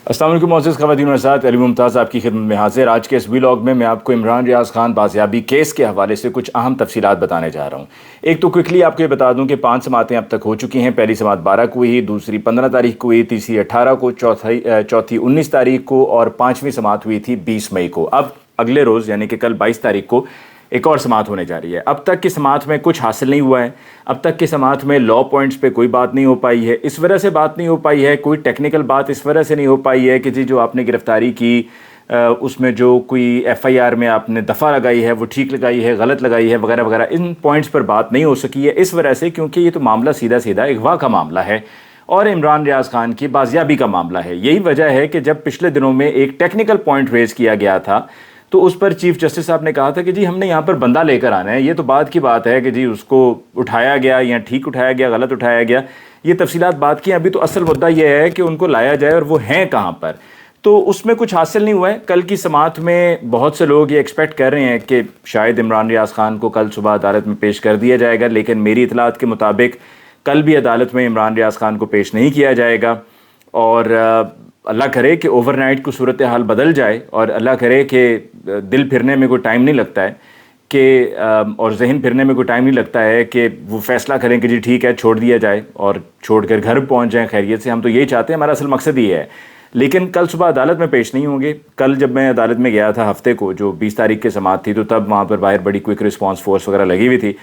السلام علیکم معزز خواتین و حضرات، علی ممتاز آپ کی خدمت میں حاضر۔ آج کے اس ولاگ میں آپ کو عمران ریاض خان بازیابی کیس کے حوالے سے کچھ اہم تفصیلات بتانے جا رہا ہوں۔ ایک تو کوئکلی آپ کو یہ بتا دوں کہ 5 سماعتیں اب تک ہو چکی ہیں۔ پہلی سماعت 12 کو ہوئی، دوسری 15 تاریخ کو ہوئی، تیسری 18 کو، چوتھی 19 تاریخ کو اور 5ویں سماعت ہوئی تھی 20 مئی کو۔ اب اگلے روز یعنی کہ کل 22 تاریخ کو ایک اور سماعت ہونے جا رہی ہے۔ اب تک کی سماعت میں کچھ حاصل نہیں ہوا ہے، اب تک کی سماعت میں لا پوائنٹس پہ کوئی بات نہیں ہو پائی ہے۔ اس وجہ سے بات نہیں ہو پائی ہے، کوئی ٹیکنیکل بات اس وجہ سے نہیں ہو پائی ہے کہ جی جو آپ نے گرفتاری کی اس میں جو کوئی ایف آئی آر میں آپ نے دفعہ لگائی ہے وہ ٹھیک لگائی ہے، غلط لگائی ہے وغیرہ وغیرہ، ان پوائنٹس پر بات نہیں ہو سکی ہے اس وجہ سے کیونکہ یہ تو معاملہ سیدھا اغوا کا معاملہ ہے اور عمران ریاض خان کی بازیابی کا معاملہ ہے۔ یہی وجہ ہے کہ جب پچھلے دنوں میں ایک ٹیکنیکل پوائنٹ ریز کیا گیا تھا تو اس پر چیف جسٹس صاحب نے کہا تھا کہ جی ہم نے یہاں پر بندہ لے کر آنا ہے، یہ تو بات کی بات ہے کہ جی اس کو اٹھایا گیا یا ٹھیک اٹھایا گیا، غلط اٹھایا گیا، یہ تفصیلات بات کی۔ ابھی تو اصل مدعا یہ ہے کہ ان کو لایا جائے اور وہ ہیں کہاں پر، تو اس میں کچھ حاصل نہیں ہوا ہے۔ کل کی سماعت میں بہت سے لوگ یہ ایکسپیکٹ کر رہے ہیں کہ شاید عمران ریاض خان کو کل صبح عدالت میں پیش کر دیا جائے گا، لیکن میری اطلاعات کے مطابق کل بھی عدالت میں عمران ریاض خان کو پیش نہیں کیا جائے گا، اور اللہ کرے کہ اوور نائٹ کو صورتحال بدل جائے اور اللہ کرے کہ دل پھرنے میں کوئی ٹائم نہیں لگتا ہے کہ اور ذہن پھرنے میں کوئی ٹائم نہیں لگتا ہے کہ وہ فیصلہ کریں کہ جی ٹھیک ہے چھوڑ دیا جائے اور چھوڑ کر گھر پہنچ جائیں خیریت سے۔ ہم تو یہی چاہتے ہیں، ہمارا اصل مقصد یہ ہے۔ لیکن کل صبح عدالت میں پیش نہیں ہوں گے۔ کل جب میں عدالت میں گیا تھا ہفتے کو، جو 20 تاریخ کی سماعت تھی، تو تب وہاں پر باہر بڑی کوئک رسپانس فورس وغیرہ لگی ہوئی تھی۔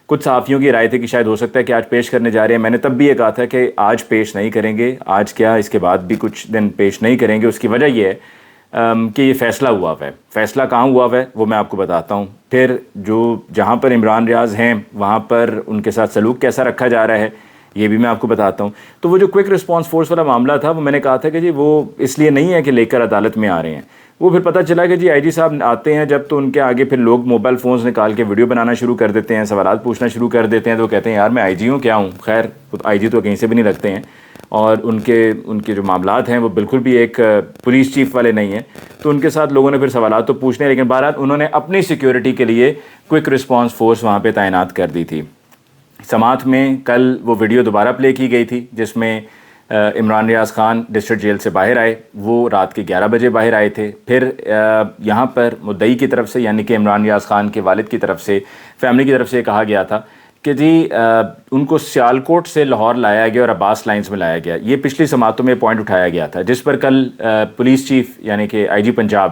کچھ صحافیوں کی رائے تھی کہ شاید ہو سکتا ہے کہ آج پیش کرنے جا رہے ہیں۔ میں نے تب بھی یہ کہا تھا کہ آج پیش نہیں کریں گے، آج کیا اس کے بعد بھی کچھ دن پیش نہیں کریں گے۔ اس کی وجہ یہ ہے کہ یہ فیصلہ ہوا ہوا ہے۔ فیصلہ کہاں ہوا ہوا ہے وہ میں آپ کو بتاتا ہوں، پھر جہاں پر عمران ریاض ہیں وہاں پر ان کے ساتھ سلوک کیسا رکھا جا رہا ہے یہ بھی میں آپ کو بتاتا ہوں۔ تو وہ جو کوئک رسپانس فورس والا معاملہ تھا وہ میں نے کہا تھا کہ جی وہ اس لیے نہیں ہے کہ لے کر عدالت میں آ رہے ہیں۔ وہ پھر پتہ چلا کہ جی آئی جی صاحب آتے ہیں جب تو ان کے آگے پھر لوگ موبائل فونز نکال کے ویڈیو بنانا شروع کر دیتے ہیں، سوالات پوچھنا شروع کر دیتے ہیں، تو کہتے ہیں یار میں آئی جی ہوں کیا ہوں۔ خیر آئی جی تو کہیں سے بھی نہیں لگتے ہیں اور ان کے جو معاملات ہیں وہ بالکل بھی ایک پولیس چیف والے نہیں ہیں، تو ان کے ساتھ لوگوں نے پھر سوالات تو پوچھنے، لیکن بہرحال انہوں نے اپنی سیکیورٹی کے لیے کوئک رسپانس فورس وہاں پہ تعینات کر دی تھی۔ سماعت میں کل وہ ویڈیو دوبارہ پلے کی گئی تھی جس میں عمران ریاض خان ڈسٹرکٹ جیل سے باہر آئے، وہ رات کے 11 بجے باہر آئے تھے۔ پھر یہاں پر مدعی کی طرف سے یعنی کہ عمران ریاض خان کے والد کی طرف سے، فیملی کی طرف سے یہ کہا گیا تھا کہ جی ان کو سیالکوٹ سے لاہور لایا گیا اور عباس لائنز میں لایا گیا۔ یہ پچھلی سماعتوں میں پوائنٹ اٹھایا گیا تھا، جس پر کل پولیس چیف یعنی کہ آئی جی پنجاب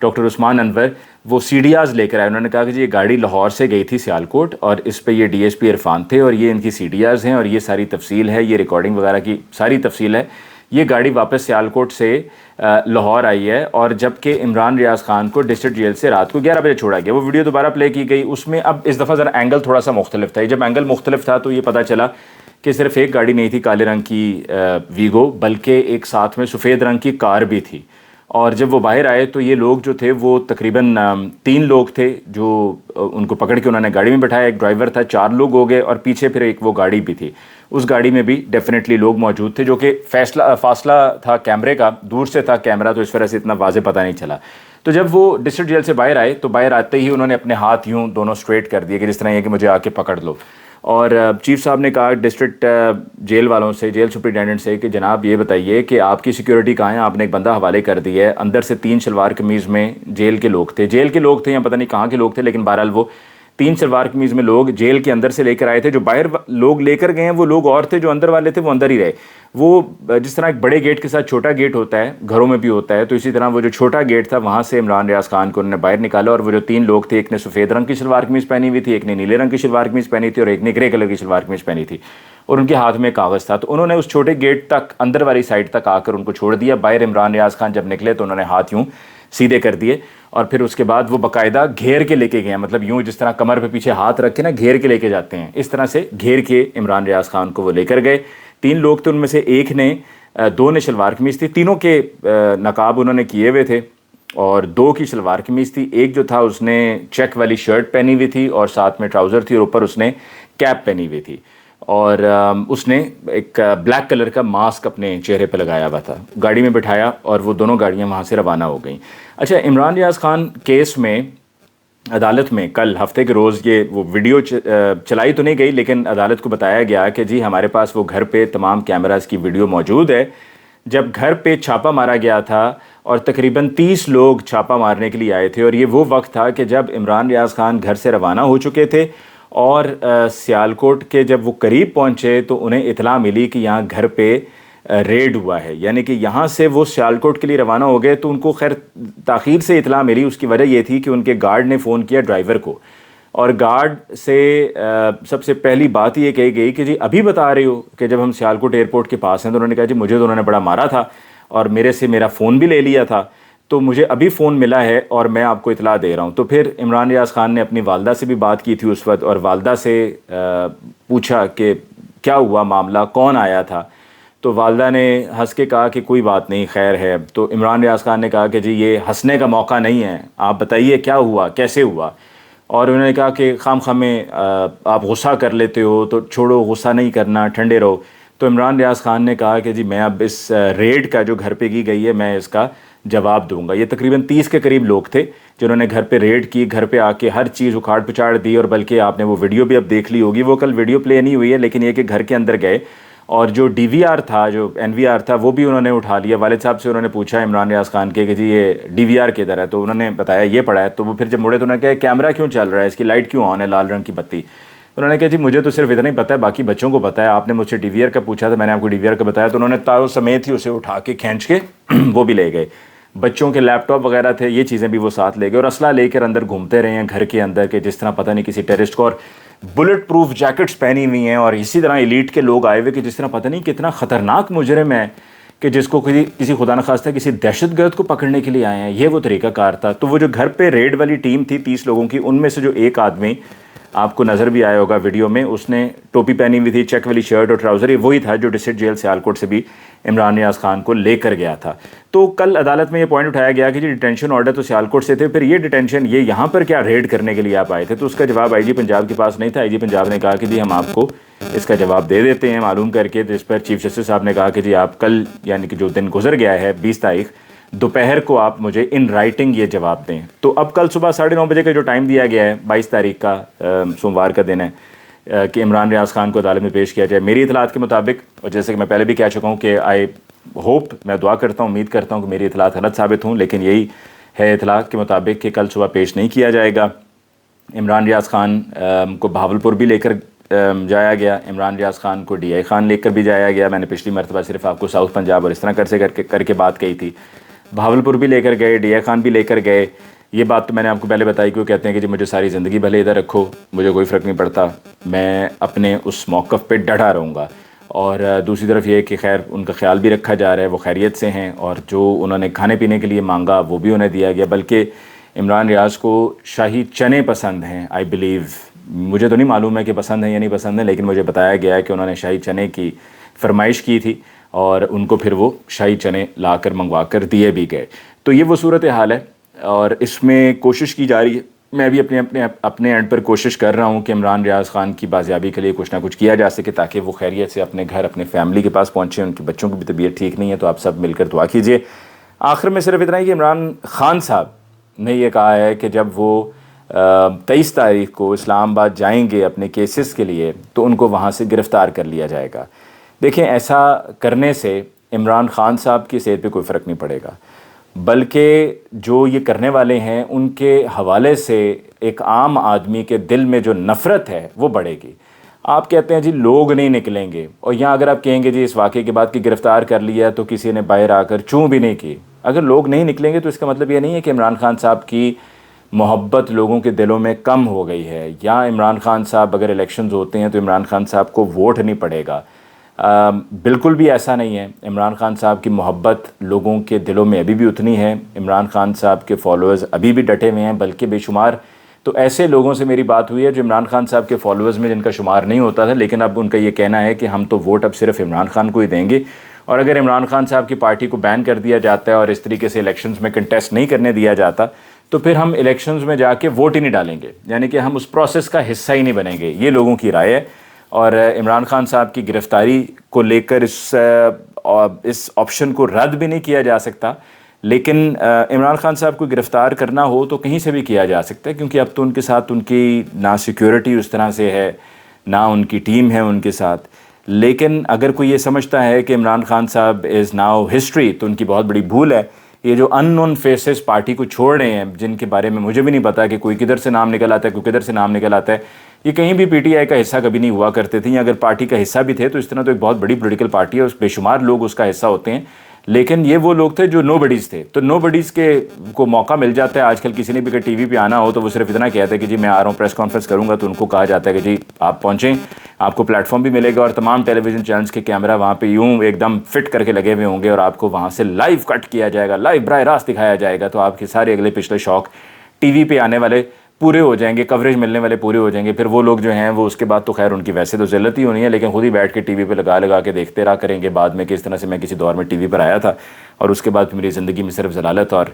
ڈاکٹر عثمان انور وہ سی ڈی آرز لے کر آئے۔ انہوں نے کہا کہ جی یہ گاڑی لاہور سے گئی تھی سیالکوٹ اور اس پہ یہ ڈی ایس پی عرفان تھے اور یہ ان کی سی ڈی آرز ہیں اور یہ ساری تفصیل ہے، یہ ریکارڈنگ وغیرہ کی ساری تفصیل ہے۔ یہ گاڑی واپس سیالکوٹ سے لاہور آئی ہے اور جبکہ عمران ریاض خان کو ڈسٹرکٹ جیل سے رات کو 11 بجے چھوڑا گیا۔ وہ ویڈیو دوبارہ پلے کی گئی، اس میں اب اس دفعہ ذرا اینگل تھوڑا سا مختلف تھا۔ جب اینگل مختلف تھا تو یہ پتہ چلا کہ صرف ایک گاڑی نہیں تھی کالے رنگ کی ویگو، بلکہ ایک ساتھ میں سفید رنگ کی کار بھی تھی۔ اور جب وہ باہر آئے تو یہ لوگ جو تھے وہ تقریباً 3 لوگ تھے جو ان کو پکڑ کے انہوں نے گاڑی میں بٹھایا، ایک ڈرائیور تھا، 4 لوگ ہو گئے اور پیچھے پھر ایک وہ گاڑی بھی تھی۔ اس گاڑی میں بھی ڈیفینیٹلی لوگ موجود تھے، جو کہ فاصلہ تھا کیمرے کا، دور سے تھا کیمرہ تو اس وجہ سے اتنا واضح پتہ نہیں چلا۔ تو جب وہ ڈسٹرکٹ جیل سے باہر آئے تو باہر آتے ہی انہوں نے اپنے ہاتھ یوں دونوں اسٹریٹ کر دیے کہ جس طرح یہ کہ مجھے آ کے پکڑ لو، اور چیف صاحب نے کہا ڈسٹرکٹ جیل والوں سے، جیل سپرنٹینڈنٹ سے کہ جناب یہ بتائیے کہ آپ کی سیکیورٹی کہاں ہے؟ آپ نے ایک بندہ حوالے کر دیا ہے، اندر سے 3 شلوار قمیض میں جیل کے لوگ تھے یا پتہ نہیں کہاں کے لوگ تھے، لیکن بہرحال وہ 3 شلوار قمیض میں لوگ جیل کے اندر سے لے کر آئے تھے۔ جو باہر لوگ لے کر گئے ہیں وہ لوگ اور تھے، جو اندر والے تھے وہ اندر ہی رہے۔ وہ جس طرح ایک بڑے گیٹ کے ساتھ چھوٹا گیٹ ہوتا ہے، گھروں میں بھی ہوتا ہے، تو اسی طرح وہ جو چھوٹا گیٹ تھا وہاں سے عمران ریاض خان کو انہوں نے باہر نکالا، اور وہ جو 3 لوگ تھے، ایک نے سفید رنگ کی شلوار قمیض پہنی ہوئی تھی، ایک نے نیلے رنگ کی شلوار قمیض پہنی تھی اور ایک نے گرے کلر کی شلوار قمیض پہنی تھی، اور ان کے ہاتھ میں کاغذ تھا۔ تو انہوں نے اس چھوٹے گیٹ تک اندر والی سائڈ تک آ کر ان کو چھوڑ دیا۔ باہر عمران ریاض خان جب نکلے تو انہوں نے ہاتھ یوں سیدھے کر دیے اور پھر اس کے بعد وہ باقاعدہ گھیر کے لے کے گئے، مطلب یوں جس طرح کمر پہ پیچھے ہاتھ رکھ کے نا گھیر کے لے کے جاتے ہیں، اس طرح سے گھیر کے عمران ریاض خان کو وہ لے کر گئے۔ 3 لوگ تھے، ان میں سے ایک نے 2 نے شلوار قمیض تھی، تینوں کے نقاب انہوں نے کیے ہوئے تھے اور 2 کی شلوار قمیض تھی۔ ایک جو تھا اس نے چیک والی شرٹ پہنی ہوئی تھی اور ساتھ میں ٹراؤزر تھی اور اوپر اس نے کیپ پہنی ہوئی تھی، اور اس نے ایک بلیک کلر کا ماسک اپنے چہرے پہ لگایا ہوا تھا۔ گاڑی میں بٹھایا اور وہ دونوں گاڑیاں وہاں سے روانہ ہو گئیں۔ اچھا، عمران ریاض خان کیس میں عدالت میں کل ہفتے کے روز یہ وہ ویڈیو چلائی تو نہیں گئی، لیکن عدالت کو بتایا گیا کہ جی ہمارے پاس وہ گھر پہ تمام کیمراز کی ویڈیو موجود ہے جب گھر پہ چھاپا مارا گیا تھا اور تقریباً 30 لوگ چھاپا مارنے کے لیے آئے تھے، اور یہ وہ وقت تھا کہ جب عمران ریاض خان گھر سے روانہ ہو چکے تھے، اور سیالکوٹ کے جب وہ قریب پہنچے تو انہیں اطلاع ملی کہ یہاں گھر پہ ریڈ ہوا ہے. یعنی کہ یہاں سے وہ سیالکوٹ کے لیے روانہ ہو گئے تو ان کو خیر تاخیر سے اطلاع ملی. اس کی وجہ یہ تھی کہ ان کے گارڈ نے فون کیا ڈرائیور کو، اور گارڈ سے سب سے پہلی بات یہ کہی گئی کہ جی ابھی بتا رہے ہو کہ جب ہم سیالکوٹ ایئرپورٹ کے پاس ہیں، تو انہوں نے کہا جی مجھے تو انہوں نے بڑا مارا تھا اور میرے سے میرا فون بھی لے لیا تھا، تو مجھے ابھی فون ملا ہے اور میں آپ کو اطلاع دے رہا ہوں. تو پھر عمران ریاض خان نے اپنی والدہ سے بھی بات کی تھی اس وقت، اور والدہ سے پوچھا کہ کیا ہوا معاملہ، کون آیا تھا. تو والدہ نے ہنس کے کہا کہ کوئی بات نہیں، خیر ہے. تو عمران ریاض خان نے کہا کہ جی یہ ہنسنے کا موقع نہیں ہے، آپ بتائیے کیا ہوا، کیسے ہوا. اور انہوں نے کہا کہ خام میں آپ غصہ کر لیتے ہو تو چھوڑو، غصہ نہیں کرنا، ٹھنڈے رہو. تو عمران ریاض خان نے کہا کہ جی میں اب اس ریڈ کا جو گھر پہ کی گئی ہے میں اس کا جواب دوں گا. یہ تقریباً 30 کے قریب لوگ تھے جنہوں نے گھر پہ ریڈ کی، گھر پہ آ کے ہر چیز اکھاڑ پچاڑ دی، اور بلکہ آپ نے وہ ویڈیو بھی اب دیکھ لی ہوگی. وہ کل ویڈیو پلے نہیں ہوئی ہے، لیکن یہ کہ گھر کے اندر گئے اور جو ڈی وی آر تھا، جو این وی آر تھا، وہ بھی انہوں نے اٹھا لیا. والد صاحب سے انہوں نے پوچھا عمران ریاض خان کے کہ جی یہ ڈی وی آر کدھر ہے، تو انہوں نے بتایا یہ پڑا ہے. تو وہ پھر جب مڑے تو انہوں نے کہا کیمرہ کیوں چل رہا ہے، اس کی لائٹ کیوں آن ہے، لال رنگ کی بتی. انہوں نے کہا جی مجھے تو صرف اتنا ہی پتہ ہے، باقی بچوں کو پتہ ہے، آپ نے مجھ سے ڈی وی آر کا پوچھا تھا، میں نے آپ کو ڈی وی آر کا بتایا. تو انہوں نے تاروں سمیت ہی اسے اٹھا کے کھینچ کے وہ بھی لے گئے. بچوں کے لیپ ٹاپ وغیرہ تھے، یہ چیزیں بھی وہ ساتھ لے گئے، اور اسلحہ لے کر اندر گھومتے رہے ہیں گھر کے اندر کہ جس طرح پتہ نہیں کسی ٹیررسٹ کو. اور بلٹ پروف جیکٹس پہنی ہوئی ہیں، اور اسی طرح ایلیٹ کے لوگ آئے ہوئے کہ جس طرح پتہ نہیں کتنا خطرناک مجرم ہے کہ جس کو کسی خدا نخواستہ کسی دہشت گرد کو پکڑنے کے لیے آئے ہیں. یہ وہ طریقہ کار تھا. تو وہ جو گھر پہ ریڈ والی ٹیم تھی 30 لوگوں کی، ان میں سے جو ایک آدمی آپ کو نظر بھی آیا ہوگا ویڈیو میں، اس نے ٹوپی پہنی ہوئی تھی، چیک والی شرٹ اور ٹراؤزر، یہ وہی تھا جو ڈسٹرکٹ جیل سیالکوٹ سے بھی عمران ریاض خان کو لے کر گیا تھا. تو کل عدالت میں یہ پوائنٹ اٹھایا گیا کہ جی ڈیٹینشن آرڈر تو سیالکوٹ سے تھے، پھر یہ ڈیٹینشن یہ یہاں پر کیا ریڈ کرنے کے لیے آپ آئے تھے. تو اس کا جواب آئی جی پنجاب کے پاس نہیں تھا. آئی جی پنجاب نے کہا کہ جی ہم آپ کو اس کا جواب دے دیتے ہیں معلوم کر کے. تو اس پر چیف جسٹس صاحب نے کہا کہ جی آپ کل، یعنی کہ جو دن گزر گیا ہے 20 تاریخ دوپہر کو، آپ مجھے ان رائٹنگ یہ جواب دیں. تو اب کل صبح 9:30 بجے کا جو ٹائم دیا گیا ہے 22 تاریخ کا، سوموار کا دن ہے، کہ عمران ریاض خان کو عدالت میں پیش کیا جائے. میری اطلاعات کے مطابق، اور جیسے کہ میں پہلے بھی کہہ چکا ہوں کہ آئی ہوپ، میں دعا کرتا ہوں، امید کرتا ہوں کہ میری اطلاعات غلط ثابت ہوں، لیکن یہی ہے اطلاعات کے مطابق کہ کل صبح پیش نہیں کیا جائے گا. عمران ریاض خان کو بہاولپور بھی لے کر جایا گیا، عمران ریاض خان کو ڈی آئی خان لے کر بھی جایا گیا. میں نے پچھلی مرتبہ صرف آپ کو ساؤتھ پنجاب اور اس طرح کر کے بات کہی تھی. بہاولپور بھی لے کر گئے، ڈی آئی خان بھی لے کر گئے. یہ بات تو میں نے آپ کو پہلے بتائی کہ وہ کہتے ہیں کہ جی مجھے ساری زندگی بھلے ادھر رکھو، مجھے کوئی فرق نہیں پڑتا، میں اپنے اس موقف پہ ڈٹا رہوں گا. اور دوسری طرف یہ کہ خیر ان کا خیال بھی رکھا جا رہا ہے، وہ خیریت سے ہیں، اور جو انہوں نے کھانے پینے کے لیے مانگا وہ بھی انہیں دیا گیا. بلکہ عمران ریاض کو شاہی چنے پسند ہیں، آئی بلیو. مجھے تو نہیں معلوم ہے کہ پسند ہیں یا نہیں پسند ہیں، لیکن مجھے بتایا گیا ہے کہ انہوں نے شاہی چنے کی فرمائش کی تھی، اور ان کو پھر وہ شاہی چنے لا کر منگوا کر دیے بھی گئے. تو یہ وہ صورت حال ہے، اور اس میں کوشش کی جا رہی ہے. میں بھی اپنے اینڈ پر کوشش کر رہا ہوں کہ عمران ریاض خان کی بازیابی کے لیے کچھ نہ کچھ کیا جا سکے، تاکہ وہ خیریت سے اپنے گھر، اپنے فیملی کے پاس پہنچیں. ان کے بچوں کی بھی طبیعت ٹھیک نہیں ہے، تو آپ سب مل کر دعا کیجیے. آخر میں صرف اتنا ہی کہ عمران خان صاحب نے یہ کہا ہے کہ جب وہ 23 تاریخ کو اسلام آباد جائیں گے اپنے کیسز کے لیے، تو ان کو وہاں سے گرفتار کر لیا جائے گا. دیکھیں، ایسا کرنے سے عمران خان صاحب کی صحت پہ کوئی فرق نہیں پڑے گا، بلکہ جو یہ کرنے والے ہیں ان کے حوالے سے ایک عام آدمی کے دل میں جو نفرت ہے وہ بڑھے گی. آپ کہتے ہیں جی لوگ نہیں نکلیں گے، اور یہاں اگر آپ کہیں گے جی اس واقعے کے بعد کہ گرفتار کر لیا تو کسی نے باہر آ کر چوں بھی نہیں کی، اگر لوگ نہیں نکلیں گے تو اس کا مطلب یہ نہیں ہے کہ عمران خان صاحب کی محبت لوگوں کے دلوں میں کم ہو گئی ہے، یا عمران خان صاحب اگر الیکشنز ہوتے ہیں تو عمران خان صاحب کو ووٹ نہیں پڑے گا. بالکل بھی ایسا نہیں ہے. عمران خان صاحب کی محبت لوگوں کے دلوں میں ابھی بھی اتنی ہے. عمران خان صاحب کے فالوورز ابھی بھی ڈٹے ہوئے ہیں، بلکہ بے شمار. تو ایسے لوگوں سے میری بات ہوئی ہے جو عمران خان صاحب کے فالوورز میں جن کا شمار نہیں ہوتا تھا، لیکن اب ان کا یہ کہنا ہے کہ ہم تو ووٹ اب صرف عمران خان کو ہی دیں گے، اور اگر عمران خان صاحب کی پارٹی کو بین کر دیا جاتا ہے اور اس طریقے سے الیکشنز میں کنٹیسٹ نہیں کرنے دیا جاتا تو پھر ہم الیکشنز میں جا کے ووٹ ہی نہیں ڈالیں گے، یعنی کہ ہم اس پروسیس کا حصہ ہی نہیں بنیں گے. یہ لوگوں کی رائے ہے. اور عمران خان صاحب کی گرفتاری کو لے کر اس آپشن کو رد بھی نہیں کیا جا سکتا، لیکن عمران خان صاحب کو گرفتار کرنا ہو تو کہیں سے بھی کیا جا سکتا ہے، کیونکہ اب تو ان کے ساتھ ان کی نہ سیکیورٹی اس طرح سے ہے، نہ ان کی ٹیم ہے ان کے ساتھ. لیکن اگر کوئی یہ سمجھتا ہے کہ عمران خان صاحب از ناؤ ہسٹری تو ان کی بہت بڑی بھول ہے. یہ جو ان نون فیسز پارٹی کو چھوڑ رہے ہیں جن کے بارے میں مجھے بھی نہیں پتا کہ کوئی کدھر سے نام نکل آتا ہے کوئی کدھر سے نام نکل آتا ہے, یہ کہیں بھی پی ٹی آئی کا حصہ کبھی نہیں ہوا کرتے تھے, یا اگر پارٹی کا حصہ بھی تھے تو اس طرح تو ایک بہت بڑی پولیٹیکل پارٹی ہے, اس بے شمار لوگ اس کا حصہ ہوتے ہیں. لیکن یہ وہ لوگ تھے جو نو بڈیز تھے, تو نو بڈیز کے کو موقع مل جاتا ہے. آج کل کسی نے بھی اگر ٹی وی پہ آنا ہو تو وہ صرف اتنا کہتا ہے کہ جی میں آ رہا ہوں پریس کانفرنس کروں گا, تو ان کو کہا جاتا ہے کہ جی آپ پہنچیں, آپ کو پلیٹ فارم بھی ملے گا اور تمام ٹیلی ویژن چینلز کے کیمرہ وہاں پہ یوں ایک دم فٹ کر کے لگے ہوئے ہوں گے اور آپ کو وہاں سے لائیو کٹ کیا جائے گا, لائیو براہ راست دکھایا جائے گا. تو آپ کے سارے اگلے پچھلے شوق ٹی وی پہ آنے والے پورے ہو جائیں گے, کوریج ملنے والے پورے ہو جائیں گے. پھر وہ لوگ جو ہیں وہ اس کے بعد تو خیر ان کی ویسے تو ذلت ہی ہونی ہے, لیکن خود ہی بیٹھ کے ٹی وی پہ لگا کے دیکھتے رہا کریں گے بعد میں کہ اس طرح سے میں کسی دور میں ٹی وی پر آیا تھا اور اس کے بعد پھر میری زندگی میں صرف ضلالت اور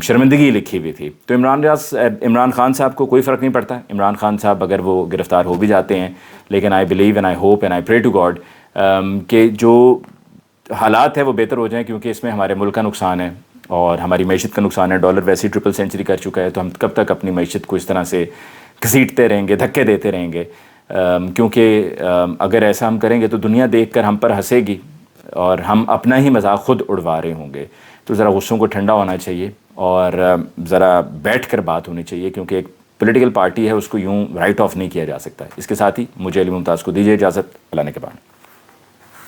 شرمندگی لکھی ہوئی تھی. تو عمران خان صاحب کو کوئی فرق نہیں پڑتا. عمران خان صاحب اگر وہ گرفتار ہو بھی جاتے ہیں, لیکن I believe and I hope and I pray to God کہ جو حالات ہے وہ بہتر ہو جائیں, کیونکہ اس میں ہمارے ملک کا نقصان ہے اور ہماری معیشت کا نقصان ہے. ڈالر ویسے ہی ٹرپل سینچری کر چکا ہے, تو ہم کب تک اپنی معیشت کو اس طرح سے گھسیٹتے رہیں گے, دھکے دیتے رہیں گے, کیونکہ اگر ایسا ہم کریں گے تو دنیا دیکھ کر ہم پر ہنسے گی اور ہم اپنا ہی مذاق خود اڑوا رہے ہوں گے. تو ذرا غصوں کو ٹھنڈا ہونا چاہیے اور ذرا بیٹھ کر بات ہونی چاہیے, کیونکہ ایک پولیٹیکل پارٹی ہے اس کو یوں رائٹ آف نہیں کیا جا سکتا. اس کے ساتھ ہی مجھے علی ممتاز کو دیجیے اجازت. اللہ نے کے بعد.